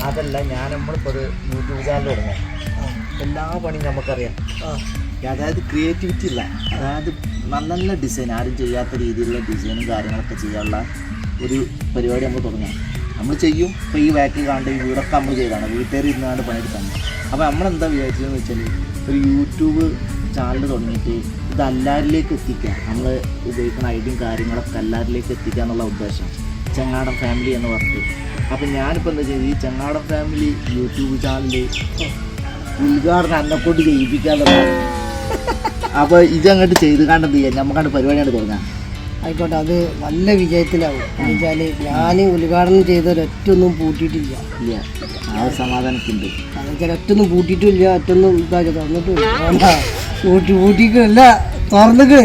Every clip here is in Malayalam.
അതല്ല ഞാൻ നമ്മളിപ്പോൾ ഒരു യൂട്യൂബ് ചാനൽ തുടങ്ങാം. എല്ലാ പണിയും നമുക്കറിയാം. അതായത് ക്രിയേറ്റിവിറ്റി ഇല്ല, അതായത് നല്ല നല്ല ഡിസൈൻ, ആരും ചെയ്യാത്ത രീതിയിലുള്ള ഡിസൈനും കാര്യങ്ങളൊക്കെ ചെയ്യാനുള്ള ഒരു പരിപാടി നമ്മൾ തുടങ്ങാം. നമ്മൾ ചെയ്യും. ഇപ്പോൾ ഈ ബാക്കിൽ കാണേണ്ട ഈ വീടൊക്കെ നമ്മൾ ചെയ്താണ്, വീട്ടുകാർ ഇരുന്നാണ്ട് പണിയെടുത്താണ്. അപ്പോൾ നമ്മളെന്താ വിചാരിച്ചതെന്ന് വെച്ചാൽ ഒരു യൂട്യൂബ് ചാനൽ തുടങ്ങിയിട്ട് ഇത് എല്ലാവരിലേക്ക് എത്തിക്കുക, നമ്മൾ ഉപയോഗിക്കുന്ന ഐഡിയയും കാര്യങ്ങളൊക്കെ എല്ലാവരിലേക്ക് എത്തിക്കുക എന്നുള്ള ഉദ്ദേശം. ചങ്ങാടൻ ഫാമിലി എന്ന് പറഞ്ഞിട്ട്. അപ്പം ഞാനിപ്പോൾ എന്താ ചെയ്തത്, ഈ ചങ്ങാടൻ ഫാമിലി യൂട്യൂബ് ചാനൽ ഉദ്ഘാടനം എന്നെക്കൊണ്ട് ചെയ്യിപ്പിക്കാന്നുള്ളതാണ്. അപ്പോൾ ഇതങ്ങോട്ട് ചെയ്ത് കണ്ട് എന്ത് ചെയ്യാം, നമുക്കങ്ങോട്ട് പരിപാടിയാണ് തുടങ്ങാം. ആയിക്കോട്ടെ, അത് നല്ല വിജയത്തിലാവും. എന്ന് വെച്ചാൽ ഞാൻ ഉദ്ഘാടനം ചെയ്തൊരൊറ്റൊന്നും പൂട്ടിയിട്ടില്ല. ഇല്ല, ആ സമാധാനത്തിൻ്റെ കാരണം വെച്ചാൽ ഒറ്റൊന്നും പൂട്ടിയിട്ടില്ല, ഒറ്റൊന്നും ഇതാക്കി തുറന്നിട്ടില്ല, പൂട്ടിക്കല്ല തുറന്നിട്ട്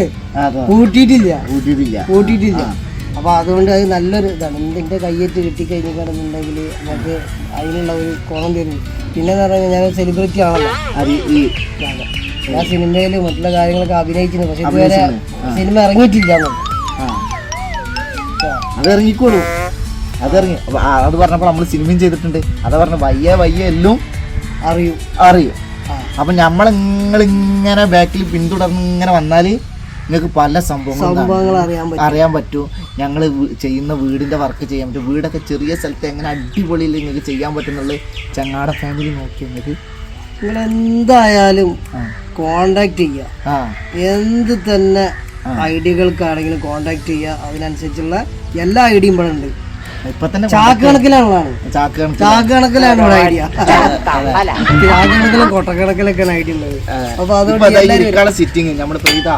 പൂട്ടിയിട്ടില്ല. അപ്പോൾ അതുകൊണ്ട് അത് നല്ലൊരു ഇതാണ്. എൻ്റെ കയ്യേറ്റ് കിട്ടിക്കഴിഞ്ഞിട്ടുണ്ടെങ്കിൽ നമുക്ക് അതിനുള്ള ഒരു കോണം തരും. പിന്നെ എന്ന് പറഞ്ഞാൽ ഞാൻ സെലിബ്രിറ്റി ആണല്ലോ, ഞാൻ സിനിമയിൽ മറ്റുള്ള കാര്യങ്ങളൊക്കെ അഭിനയിച്ചിരുന്നു. പക്ഷെ ഇതുവരെ സിനിമ ഇറങ്ങിയിട്ടില്ല. അതിറങ്ങിക്കോളൂ, അതിറങ്ങി. അത് പറഞ്ഞപ്പോൾ നമ്മൾ സിനിമയും ചെയ്തിട്ടുണ്ട്. അതാ പറഞ്ഞ വയ്യ എല്ലാം അറിയും. അപ്പം നിങ്ങളിങ്ങനെ ബാക്കിൽ പിന്തുടർന്ന് ഇങ്ങനെ വന്നാൽ നിങ്ങൾക്ക് പല സംഭവങ്ങൾ അറിയാൻ പറ്റും. ഞങ്ങൾ ചെയ്യുന്ന വീടിൻ്റെ വർക്ക് ചെയ്യാൻ പറ്റും. വീടൊക്കെ ചെറിയ സ്ഥലത്ത് എങ്ങനെ അടിപൊളിയിൽ നിങ്ങൾക്ക് ചെയ്യാൻ പറ്റുന്നുള്ള ചങ്ങാട ഫാമിലി നോക്കി നിങ്ങൾക്ക് എന്തായാലും കോണ്ടാക്ട് ചെയ്യുക. എന്ത് തന്നെ ഐഡിയകൾക്കാണെങ്കിലും കോണ്ടാക്ട് ചെയ്യുക. അതിനനുസരിച്ചുള്ള എല്ലാ ഐഡിയയും ഇവിടെ ഉണ്ട്. ഇപ്പൊ തന്നെ ചാക്ക് കണക്കിലാണ് ഇവിടെ ഐഡിയ. ചാക്കണക്കിലും കൊട്ടക്കണക്കിലൊക്കെയാണ് ഐഡിയ ഉള്ളത്. അപ്പൊ അതുകൊണ്ട് സിറ്റിങ് നമ്മളിപ്പോ ഇതാ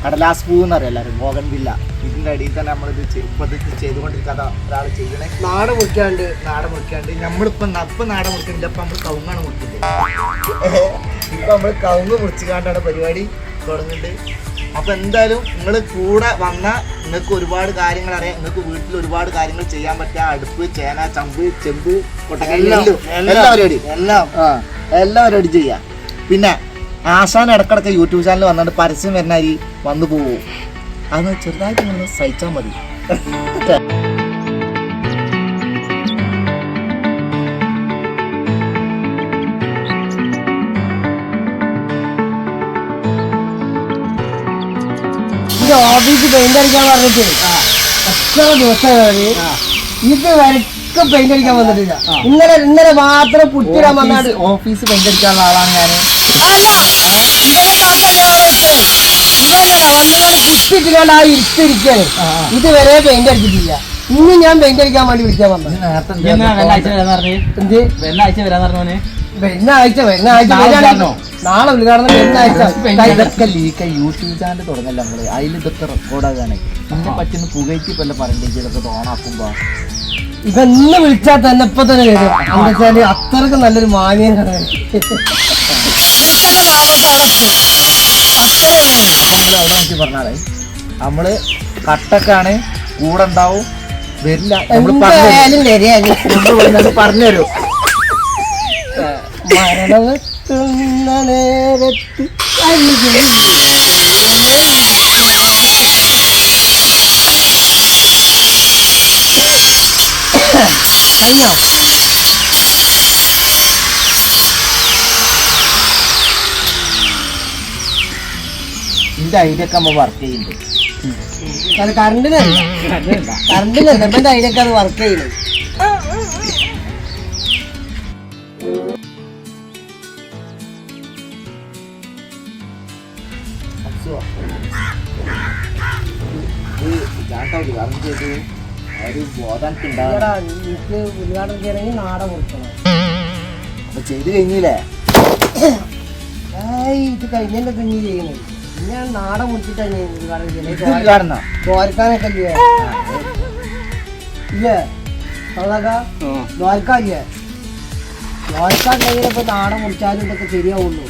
കടലാസ് പൂ എന്നറിയാം എല്ലാവരും, ബോഗൺവില്ല. ഇതിന്റെ അടിയിൽ തന്നെ നമ്മളിത് ഇപ്പൊ ചെയ്തുകൊണ്ടിരിക്കാതെ ഒരാൾ ചെയ്യണേ. നാട മുറിക്കാണ്ട് നമ്മളിപ്പോ നാട മുറിക്കുന്നില്ല, ഇപ്പൊ നമ്മള് കവുങ്ങാണ് മുറിക്കുന്നത്. ഇപ്പൊ നമ്മള് കവുങ്ങ് മുറിച്ചുകാണ്ടാണ് പരിപാടി തുടങ്ങുന്നുണ്ട്. അപ്പൊ എന്തായാലും നിങ്ങൾ കൂടെ വന്നാൽ നിങ്ങൾക്ക് ഒരുപാട് കാര്യങ്ങൾ അറിയാം. നിങ്ങൾക്ക് വീട്ടിൽ ഒരുപാട് കാര്യങ്ങൾ ചെയ്യാൻ പറ്റുക. അടുപ്പ്, ചേന, ചമ്പ്, ചെമ്പ്, എല്ലാ പരിപാടി ചെയ്യാം. പിന്നെ ആശാൻ ഇടക്കിടക്ക് യൂട്യൂബ് ചാനൽ വന്നിട്ട് പരസ്യം വരുന്ന അരി വന്നു പോകും. അത് ചെറുതായിട്ട് നിങ്ങൾ സഹിച്ചാൽ മതി. ഓഫീസ് പെയിന്റ് അടിക്കാൻ പറഞ്ഞിട്ട് എത്ര ദിവസമായി ഇത് വരക്ക് പെയിന്റ് അടിക്കാൻ വന്നിട്ടില്ല. ഇന്നലെ മാത്രം പുട്ടിടാൻ വന്നാണ്. ഓഫീസ് പെയിന്റ് അടിക്കാനുള്ള ആളാണ് ഞാൻ. പുട്ടിട്ടില്ലാണ്ട് ആ ഇരുത്തിരിക്കാണ്. ഇതുവരെ പെയിന്റ് അടിച്ചിട്ടില്ല. ഇന്ന് ഞാൻ പെയിന്റ് അടിക്കാൻ വേണ്ടി വിളിക്കാൻ വന്നത്. നാളെ ഉദ്ഘാടനം ഇതൊക്കെ ലീക്ക് യൂട്യൂബ് ചാനൽ തുടങ്ങല്ല നമ്മള്. അതിൽ ഇതൊക്കെ റെക്കോർഡാകാണ്. ഇതിനെ പറ്റുന്ന പുകയ്ക്ക് ഇപ്പൊ എല്ലാം പറയേണ്ടി ഇതൊക്കെ തോണാക്കുമ്പോ ഇതെന്നെ വിളിച്ചാൽ തന്നെ ഇപ്പൊ തന്നെ വരും. എന്താ വെച്ചാല് അത്രക്ക് നല്ലൊരു മാന്യനാണ്. പറഞ്ഞാലേ നമ്മള് കട്ടക്കാണ്, കൂടെ ഉണ്ടാവും, വരില്ല. പറഞ്ഞുതരും. മരണമെത്തുന്ന നേരത്ത് കഴിഞ്ഞോ? ഇതിന്റെ ഐഡിയ ഒക്കെ നമ്മൾ വർക്ക് ചെയ്യുന്നുണ്ട്. കറണ്ടിനല്ല എന്റെ ഐഡിയ ഒക്കെ അത് വർക്ക് ചെയ്യുന്നത്. എനിക്ക് ഉദ്ഘാടനം ചെയ്യണമെങ്കിൽ നാട മുറിക്കണം. ചെയ്ത് കഴിഞ്ഞില്ലേ? ഇത് കഴിഞ്ഞല്ലേ തന്നെ ചെയ്യുന്നത്. ഞാൻ നാട മുറിച്ചിട്ടാണ് ഉദ്ഘാടനം ചെയ്യുന്നത്. ദ്വാരക്കാനൊക്കെ ഇല്ലേ? ഇല്ലേ ദ്വാരക്ക ഇല്ലേ? ദ്വാരക്ക കഴിഞ്ഞപ്പോ നാട മുറിച്ചാലും ഇതൊക്കെ ശരിയാവുള്ളൂ.